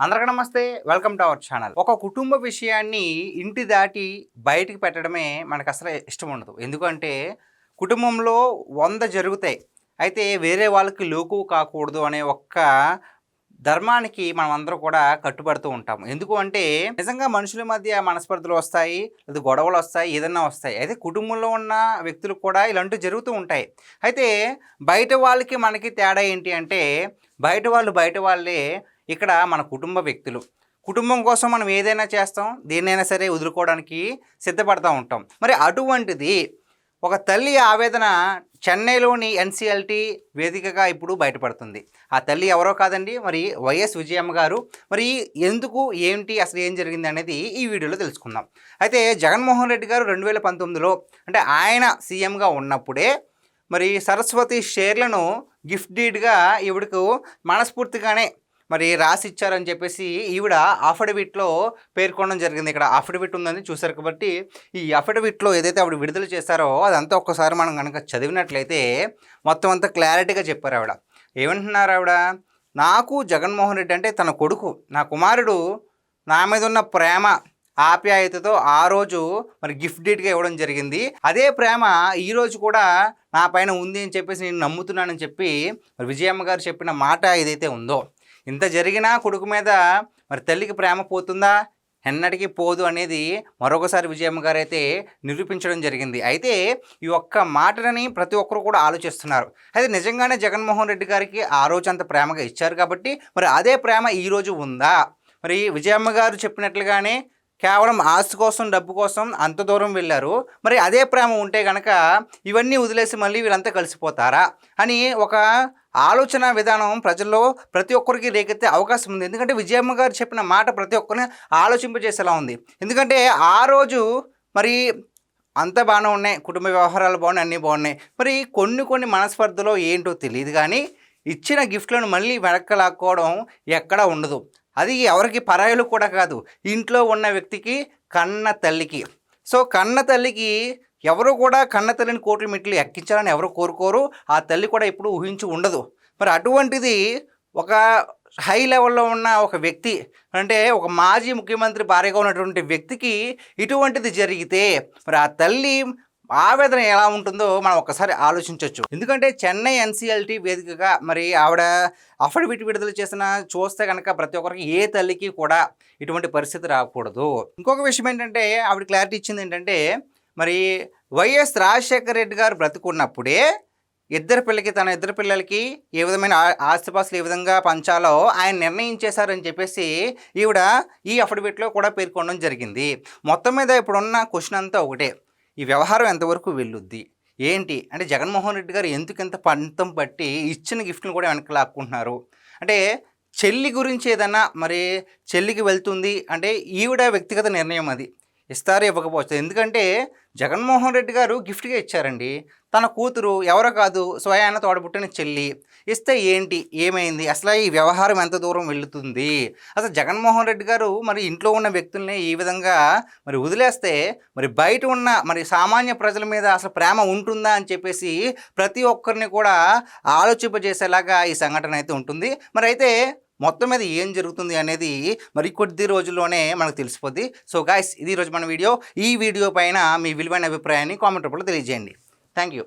అందరికీ నమస్తే. Welcome to our channel. ఒక కుటుంబ విషయాన్ని ఇంటి దాటి బయటికి పెట్టడమే మనకు అసలు ఇష్టం ఉండదు. ఎందుకంటే కుటుంబంలో 100 జరుగుతాయి. అయితే వేరే వాళ్ళకి లోకువ కాకూడదు అనే ఒక్క ధర్మానికి మనం అందరూ కూడా కట్టుబడుతూ ఉంటాం. ఎందుకు అంటే నిజంగా మనుషుల మధ్య మనస్పర్ధలు వస్తాయి, లేదా గొడవలు వస్తాయి, ఏదన్నా వస్తాయి. అయితే కుటుంబంలో ఉన్న వ్యక్తులకు కూడా ఇలాంటివి జరుగుతూ ఉంటాయి. అయితే బయట వాళ్ళకి మనకి తేడా ఏంటి అంటే బయట వాళ్ళే, ఇక్కడ మన కుటుంబ వ్యక్తులు. కుటుంబం కోసం మనం ఏదైనా చేస్తాం, దేన్నైనా సరే వదులుకోవడానికి సిద్ధపడతా ఉంటాం. మరి అటువంటిది ఒక తల్లి ఆవేదన చెన్నైలోని ఎన్సిఎల్టీ వేదికగా ఇప్పుడు బయటపడుతుంది. ఆ తల్లి ఎవరో కాదండి, మరి వైఎస్ విజయమ్మ గారు. మరి ఎందుకు, ఏంటి, అసలు ఏం జరిగింది అనేది ఈ వీడియోలో తెలుసుకుందాం. అయితే జగన్మోహన్ రెడ్డి గారు 2019లో అంటే ఆయన సీఎంగా ఉన్నప్పుడే మరి సరస్వతి షేర్లను గిఫ్ట్ డీడ్గా ఈవిడకు మనస్ఫూర్తిగానే మరి రాసి ఇచ్చారని చెప్పేసి ఈవిడ అఫిడవిట్లో పేర్కొనడం జరిగింది. ఇక్కడ అఫిడవిట్ ఉందని చూశారు కాబట్టి ఈ అఫిడవిట్లో ఏదైతే ఆవిడ విడుదల చేశారో అదంతా ఒక్కసారి మనం కనుక చదివినట్లయితే మొత్తం అంతా క్లారిటీగా చెప్పారు. ఆవిడ ఏమంటున్నారు, ఆవిడ నాకు జగన్మోహన్ రెడ్డి అంటే తన కొడుకు, నా కుమారుడు నా మీద ఉన్న ప్రేమ ఆప్యాయతతో ఆ రోజు మరి గిఫ్ట్ డీడ్గా ఇవ్వడం జరిగింది. అదే ప్రేమ ఈరోజు కూడా నా పైన ఉంది అని చెప్పేసి నేను నమ్ముతున్నానని చెప్పి మరి విజయమ్మ గారు చెప్పిన మాట ఏదైతే ఉందో, ఇంత జరిగినా కొడుకు మీద మరి తల్లికి ప్రేమ పోతుందా, ఎన్నటికీ పోదు అనేది మరొకసారి విజయమ్మ గారు అయితే నిరూపించడం జరిగింది. అయితే ఈ ఒక్క మాటని ప్రతి ఒక్కరు కూడా ఆలోచిస్తున్నారు. అయితే నిజంగానే జగన్మోహన్ రెడ్డి గారికి ఆ రోజు అంత ప్రేమగా ఇచ్చారు కాబట్టి మరి అదే ప్రేమ ఈరోజు ఉందా? మరి విజయమ్మ గారు చెప్పినట్లుగానే కేవలం ఆస్తి కోసం, డబ్బు కోసం అంత దూరం వెళ్ళారు. మరి అదే ప్రేమ ఉంటే కనుక ఇవన్నీ వదిలేసి మళ్ళీ వీళ్ళంతా కలిసిపోతారా అని ఒక ఆలోచన విధానం ప్రజల్లో ప్రతి ఒక్కరికి రేకెత్తే అవకాశం ఉంది. ఎందుకంటే విజయమ్మ గారు చెప్పిన మాట ప్రతి ఒక్కరిని ఆలోచింపజేసేలా ఉంది. ఎందుకంటే ఆ రోజు మరి అంత బాగానే ఉన్నాయి, కుటుంబ వ్యవహారాలు బాగున్నాయి, అన్నీ బాగున్నాయి. మరి కొన్ని మనస్పర్ధలో ఏంటో తెలియదు, కానీ ఇచ్చిన గిఫ్ట్లను మళ్ళీ వెనక్కి లాక్కోవడం ఎక్కడా ఉండదు. అది ఎవరికి పరాయిలు కూడా కాదు, ఇంట్లో ఉన్న వ్యక్తికి, కన్న తల్లికి. సో కన్న తల్లికి ఎవరు కూడా కన్న తల్లిని కోట్ల మెట్లు ఎక్కించాలని ఎవరు కోరుకోరు. ఆ తల్లి కూడా ఎప్పుడు ఊహించి ఉండదు. మరి అటువంటిది ఒక హై లెవెల్లో ఉన్న ఒక వ్యక్తి, అంటే ఒక మాజీ ముఖ్యమంత్రి భార్యగా ఉన్నటువంటి వ్యక్తికి ఇటువంటిది జరిగితే మరి ఆ తల్లి ఆవేదన ఎలా ఉంటుందో మనం ఒకసారి ఆలోచించవచ్చు. ఎందుకంటే చెన్నై ఎన్సిఎల్టీ వేదికగా మరి ఆవిడ అఫిడవిట్ విడుదల చేసిన చూస్తే కనుక ప్రతి ఒక్కరికి, ఏ తల్లికి కూడా ఇటువంటి పరిస్థితి రాకూడదు. ఇంకొక విషయం ఏంటంటే ఆవిడ క్లారిటీ ఇచ్చింది ఏంటంటే, మరి వైఎస్ రాజశేఖర రెడ్డి గారు బ్రతుకున్నప్పుడే తన ఇద్దరు పిల్లలకి ఏ విధమైన ఆస్తిపాస్తులు ఏ విధంగా పంచాలో ఆయన నిర్ణయించేశారని చెప్పేసి ఈవిడ ఈ అఫిడవిట్లో కూడా పేర్కొనడం జరిగింది. మొత్తం మీద ఇప్పుడున్న క్వశ్చన్ అంతా ఒకటే, ఈ వ్యవహారం ఎంతవరకు వెళ్ళుద్ది ఏంటి అంటే జగన్మోహన్ రెడ్డి గారు ఎందుకింత పంతం పట్టి ఇచ్చిన గిఫ్ట్ని కూడా వెనక్కి లాక్కుంటున్నారు అంటే చెల్లి గురించి ఏదన్నా మరి చెల్లికి వెళ్తుంది అంటే ఈవిడ వ్యక్తిగత నిర్ణయం, అది ఇస్తారో ఇవ్వకపోవచ్చు. ఎందుకంటే జగన్మోహన్ రెడ్డి గారు గిఫ్ట్గా ఇచ్చారండి. తన కూతురు ఎవరో కాదు, స్వయాన తోడబుట్టిన చెల్లి ఇస్తే ఏంటి, ఏమైంది, అసలు ఈ వ్యవహారం ఎంత దూరం వెళుతుంది? అసలు జగన్మోహన్ రెడ్డి గారు మరి ఇంట్లో ఉన్న వ్యక్తుల్ని ఈ విధంగా మరి వదిలేస్తే మరి బయట ఉన్న మరి సామాన్య ప్రజల మీద అసలు ప్రేమ ఉంటుందా అని చెప్పేసి ప్రతి ఒక్కరిని కూడా ఆలోచింపజేసేలాగా ఈ సంఘటన అయితే ఉంటుంది. మరి అయితే మొత్తం మీద ఏం జరుగుతుంది అనేది మరి కొద్ది రోజుల్లోనే మనకు తెలిసిపోద్ది. సో గాయ్స్, ఇది ఈరోజు మన వీడియో. ఈ వీడియో పైన మీ విలువైన అభిప్రాయాన్ని కామెంట్ రూపంలో తెలియజేయండి. Thank you.